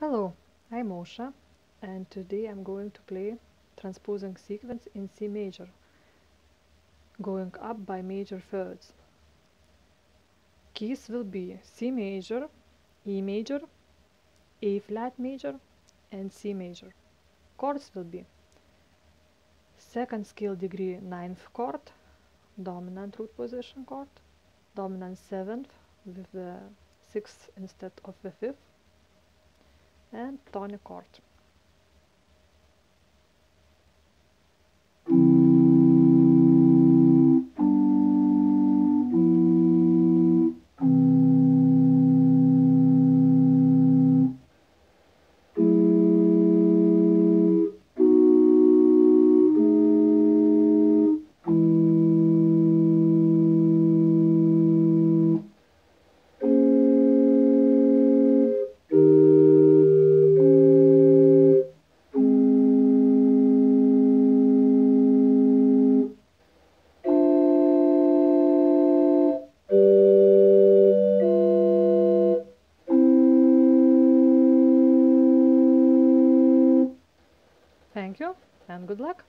Hello, I'm Moshe, and today I'm going to play transposing sequence in C major, going up by major thirds. Keys will be C major, E major, A flat major, and C major. Chords will be second scale degree 9th chord, dominant root position chord, dominant 7th with the 6th instead of the 5th, and tonic chord. Thank you and good luck!